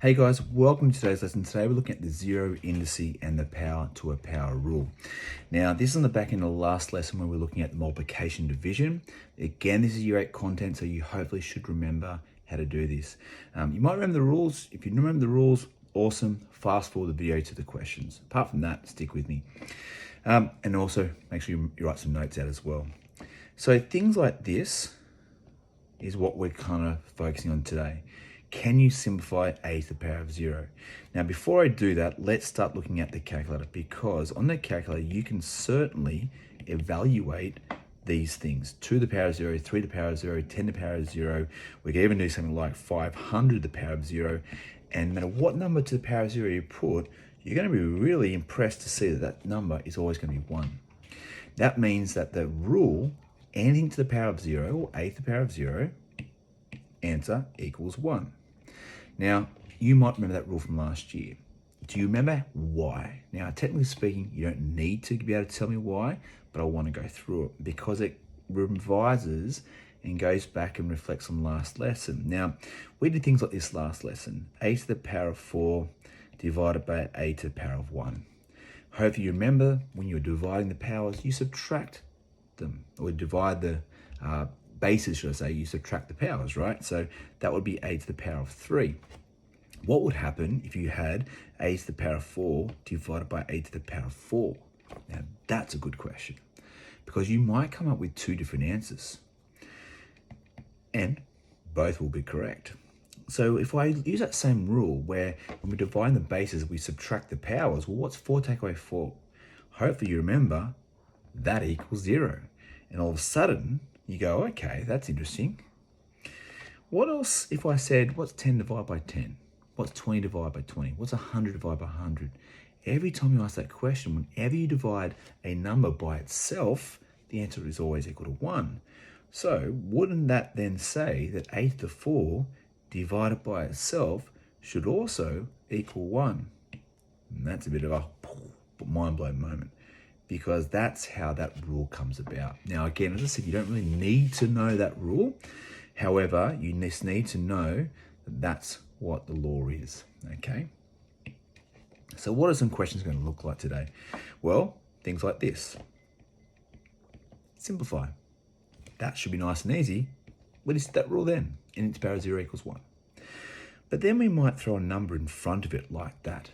Hey guys, welcome to today's lesson. Today we're looking at the zero indice and the power to a power rule. Now this is on the back end of the last lesson where we're looking at multiplication division. Again, this is year 8 content, so you hopefully should remember how to do this. You might remember the rules. If you remember the rules, awesome. Fast forward the video to the questions. Apart from that, stick with me. And also make sure you write some notes out as well. So things like this is what we're kind of focusing on today. Can you simplify a to the power of 0? Now, before I do that, let's start looking at the calculator, because on the calculator, you can certainly evaluate these things. 2 to the power of 0, 3 to the power of 0, 10 to the power of 0. We can even do something like 500 to the power of 0. And no matter what number to the power of 0 you put, you're going to be really impressed to see that that number is always going to be 1. That means that the rule, anything to the power of 0, or a to the power of 0, answer equals 1. Now, you might remember that rule from last year. Do you remember why? Now, technically speaking, you don't need to be able to tell me why, but I want to go through it because it revises and goes back and reflects on last lesson. Now, we did things like this last lesson. A to the power of 4 divided by a to the power of 1. Hopefully you remember when you're dividing the powers, you subtract them, or divide the bases, should I say, you subtract the powers, right? So that would be a to the power of 3. What would happen if you had a to the power of 4 divided by a to the power of 4? Now, that's a good question, because you might come up with 2 different answers, and both will be correct. So if I use that same rule where when we divide the bases, we subtract the powers, well, what's 4 take away 4? Hopefully you remember that equals 0. And all of a sudden, you go, okay, that's interesting. What else if I said, what's 10 divided by 10? What's 20 divided by 20? What's 100 divided by 100? Every time you ask that question, whenever you divide a number by itself, the answer is always equal to 1. So wouldn't that then say that a to the 4 divided by itself should also equal 1? And that's a bit of a mind-blowing moment, because that's how that rule comes about. Now, again, as I said, you don't really need to know that rule. However, you just need to know that that's what the law is, okay? So what are some questions going to look like today? Well, things like this. Simplify. That should be nice and easy. What is that rule then? N to the power of 0 equals 1. But then we might throw a number in front of it like that.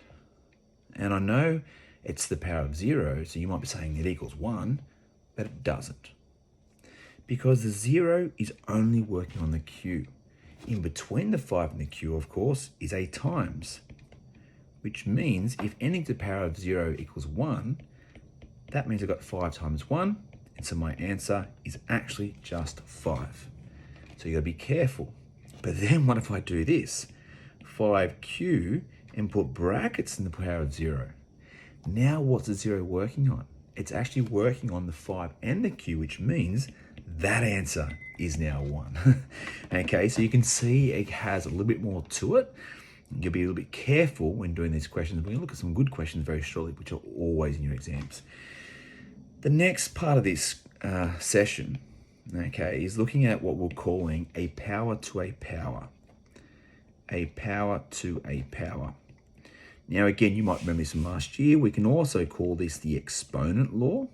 And I know it's the power of 0, so you might be saying it equals 1, but it doesn't. Because the 0 is only working on the q. In between the 5 and the q, of course, is a times, which means if n to the power of 0 equals 1, that means I've got 5 times 1, and so my answer is actually just 5. So you gotta be careful. But then what if I do this? 5q and put brackets in the power of 0. Now what's the 0 working on? It's actually working on the 5 and the q, which means that answer is now 1. Okay, so you can see it has a little bit more to it. You'll be a little bit careful when doing these questions. We're going to look at some good questions very shortly, which are always in your exams. The next part of this session, okay, is looking at what we're calling a power to a power. A power to a power. Now, again, you might remember this from last year. We can also call this the exponent law.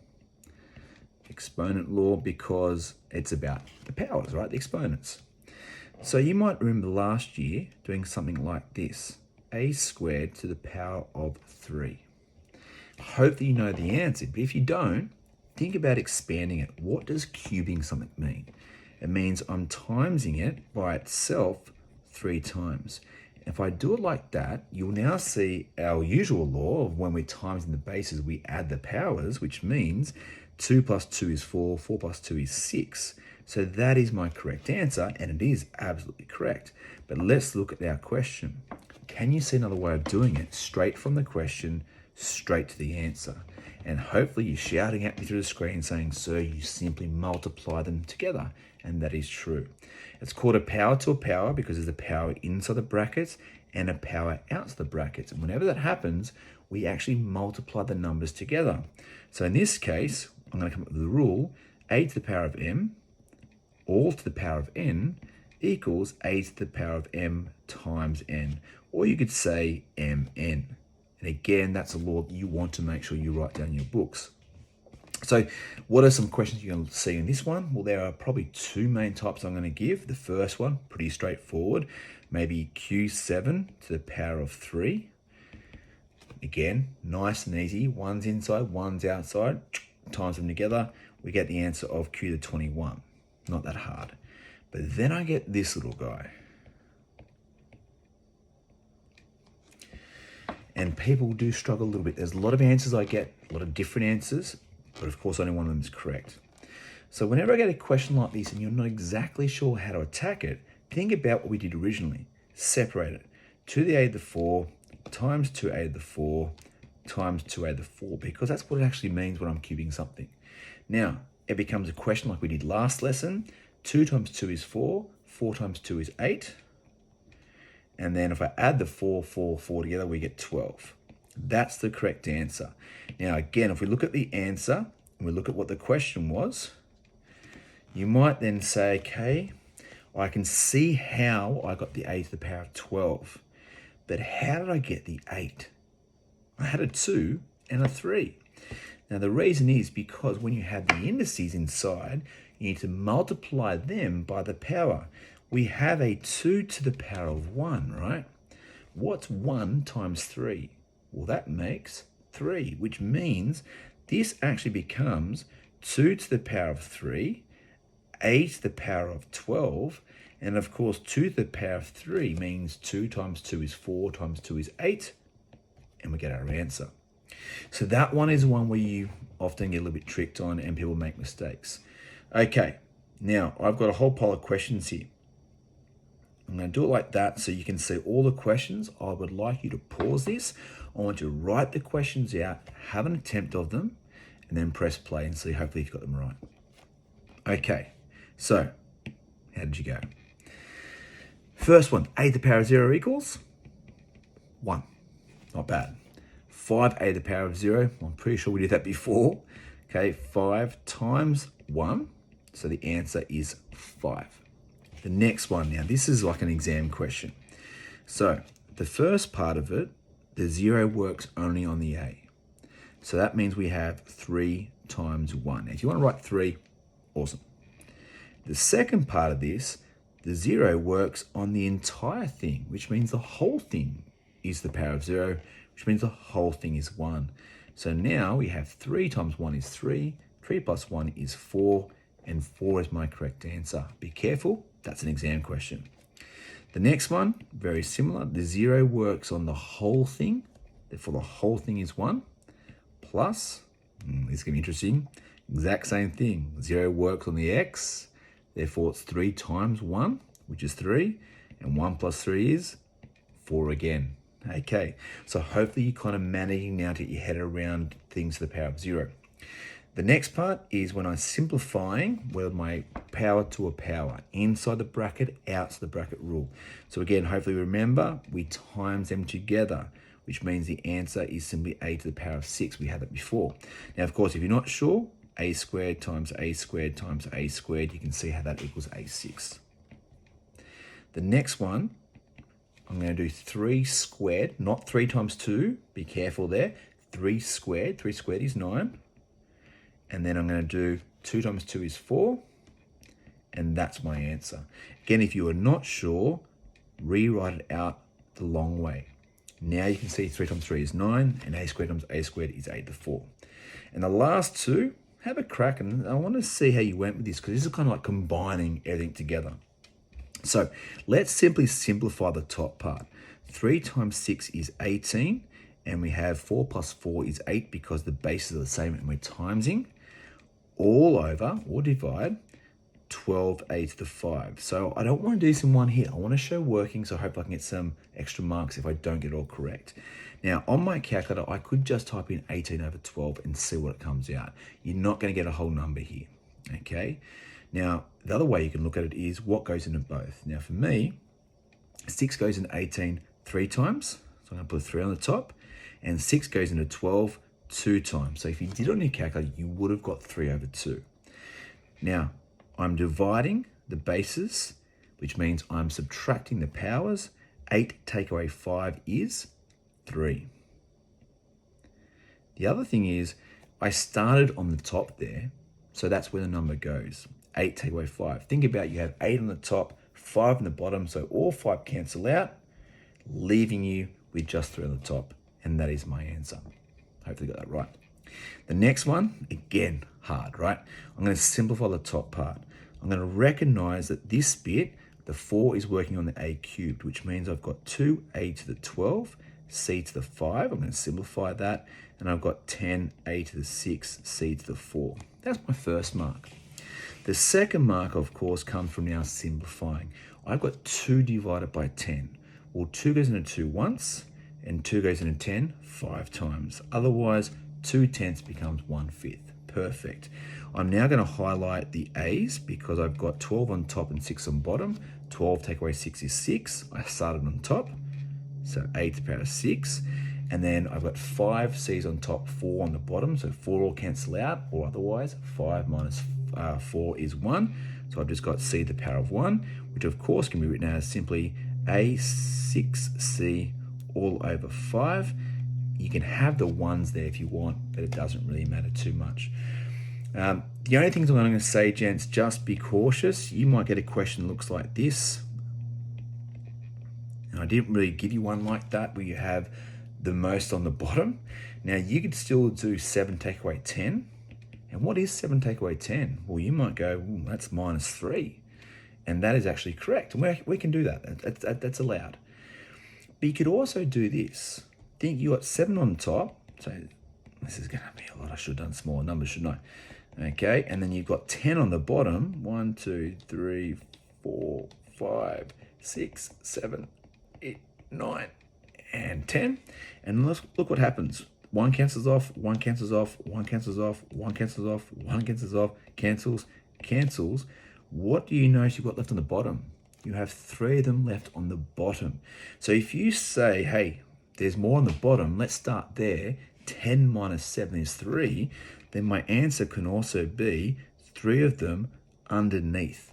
Exponent law, because it's about the powers, right? The exponents. So you might remember last year doing something like this. A squared to the power of 3. Hopefully you know the answer, but if you don't, think about expanding it. What does cubing something mean? It means I'm timesing it by itself 3 times. If I do it like that, you'll now see our usual law of when we're timesing the bases, we add the powers, which means 2 plus 2 is 4, 4 plus 2 is 6. So that is my correct answer, and it is absolutely correct. But let's look at our question. Can you see another way of doing it? Straight from the question, straight to the answer. And hopefully you're shouting at me through the screen saying, sir, you simply multiply them together. And that is true. It's called a power to a power because there's a power inside the brackets and a power outside the brackets. And whenever that happens, we actually multiply the numbers together. So in this case, I'm going to come up with the rule, a to the power of m, all to the power of n, equals a to the power of m times n. Or you could say mn. And again, that's a law that you want to make sure you write down in your books. So what are some questions you're going to see in this one? Well, there are probably two main types I'm going to give. The first one, pretty straightforward, maybe Q7 to the power of 3. Again, nice and easy. One's inside, one's outside. Times them together, we get the answer of Q to the 21. Not that hard. But then I get this little guy. And people do struggle a little bit. There's a lot of answers I get, a lot of different answers, but of course only one of them is correct. So whenever I get a question like this and you're not exactly sure how to attack it, think about what we did originally. Separate it. 2 to the a to the 4 times 2a to the 4 times 2a to the 4, because that's what it actually means when I'm cubing something. Now, it becomes a question like we did last lesson. 2 times 2 is 4, 4 times 2 is 8. And then if I add the 4 together, we get 12. That's the correct answer. Now, again, if we look at the answer and we look at what the question was, you might then say, okay, I can see how I got the a to the power of 12. But how did I get the 8? I had a 2 and a 3. Now, the reason is because when you have the indices inside, you need to multiply them by the power. We have a 2 to the power of 1, right? What's 1 times 3? Well, that makes 3, which means this actually becomes 2 to the power of 3, a to the power of 12, and of course 2 to the power of 3 means 2 times 2 is 4 times 2 is 8, and we get our answer. So that one is one where you often get a little bit tricked on and people make mistakes. Okay, now I've got a whole pile of questions here. I'm going to do it like that so you can see all the questions. I would like you to pause this. I want you to write the questions out, have an attempt of them, and then press play and see hopefully if you've got them right. Okay, so how did you go? First one, a to the power of 0 equals 1. Not bad. 5a to the power of 0. I'm pretty sure we did that before. Okay, 5 times 1. So the answer is 5. The next one now, this is like an exam question. So the first part of it, the 0 works only on the a. So that means we have 3 times 1. Now, if you want to write 3, awesome. The second part of this, the 0 works on the entire thing, which means the whole thing is the power of 0, which means the whole thing is 1. So now we have 3 times 1 is 3, 3 plus 1 is 4, and 4 is my correct answer. Be careful, that's an exam question. The next one, very similar. The 0 works on the whole thing, therefore the whole thing is 1, plus, this is going to be interesting, exact same thing. 0 works on the x, therefore it's 3 times 1, which is 3, and 1 plus 3 is 4 again. Okay, so hopefully you're kind of managing now to get your head around things to the power of 0. The next part is when I'm simplifying with my power to a power, inside the bracket, outside the bracket rule. So again, hopefully remember, we times them together, which means the answer is simply a to the power of 6. We had that before. Now, of course, if you're not sure, a squared times a squared times a squared, you can see how that equals a6. The next one, I'm going to do 3 squared, not 3 times 2. Be careful there. 3 squared. 3 squared is 9. And then I'm going to do 2 times 2 is 4. And that's my answer. Again, if you are not sure, rewrite it out the long way. Now you can see 3 times 3 is 9. And a squared times a squared is 8 to the 4. And the last two, have a crack. And I want to see how you went with this, because this is kind of like combining everything together. So let's simply simplify the top part. 3 times 6 is 18, and we have 4 plus 4 is 8 because the bases are the same and we're timesing, all over, or divide, 12a to the 5. So I don't want to do this in one hit. I want to show working, so I hope I can get some extra marks if I don't get it all correct. Now, on my calculator, I could just type in 18 over 12 and see what it comes out. You're not going to get a whole number here, okay? Now, the other way you can look at it is what goes into both. Now, for me, 6 goes into 18 3 times. So I'm going to put a 3 on the top. And 6 goes into 12 2 times. So if you did it on your calculator, you would have got 3 over 2. Now, I'm dividing the bases which means I'm subtracting the powers. 8 take away 5 is 3. The other thing is I started on the top there, so that's where the number goes. 8 take away 5. Think about you have 8 on the top, 5 on the bottom, so all 5 cancel out, leaving you with just 3 on the top, and that is my answer. Hopefully got that right. The next one, again, hard, right? I'm going to simplify the top part. I'm going to recognize that this bit, the 4 is working on the a cubed, which means I've got 2a to the 12, c to the 5. I'm going to simplify that. And I've got 10a to the 6, c to the 4. That's my first mark. The second mark, of course, comes from now simplifying. I've got 2 divided by 10. Well, 2 goes into 2 once, and 2 goes into 10 5 times. Otherwise, 2/10 becomes 1/5. Perfect. I'm now going to highlight the a's because I've got 12 on top and 6 on bottom. 12 take away 6 is 6. I started on top, so a to the power of 6. And then I've got 5 c's on top, 4 on the bottom, so 4 will cancel out, or otherwise 5 minus 4 is 1. So I've just got c to the power of 1, which of course can be written as simply a6c all over 5. You can have the ones there if you want, but it doesn't really matter too much. The only things I'm going to say, gents, just be cautious. You might get a question that looks like this. And I didn't really give you one like that where you have the most on the bottom. Now you could still do 7 take away 10. And what is 7 take away 10? Well, you might go, that's minus 3. And that is actually correct. And we can do that. That's allowed. But you could also do this. Think you got 7 on top. So this is going to be a lot. I should have done smaller numbers, shouldn't I? Okay. And then you've got 10 on the bottom. 1, 2, 3, 4, 5, 6, 7, 8, 9, and 10. And look what happens. 1 cancels off, 1 cancels off, 1 cancels off, 1 cancels off, 1 cancels off, cancels. What do you notice you've got left on the bottom? You have 3 of them left on the bottom. So if you say, hey, there's more on the bottom, let's start there. 10 minus 7 is 3. Then my answer can also be 3 of them underneath.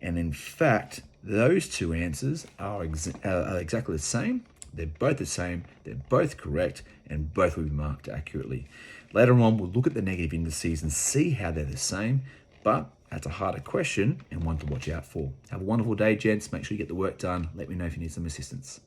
And in fact, those 2 answers are exactly the same. They're both the same, they're both correct, and both will be marked accurately. Later on, we'll look at the negative indices and see how they're the same, but that's a harder question and one to watch out for. Have a wonderful day, gents. Make sure you get the work done. Let me know if you need some assistance.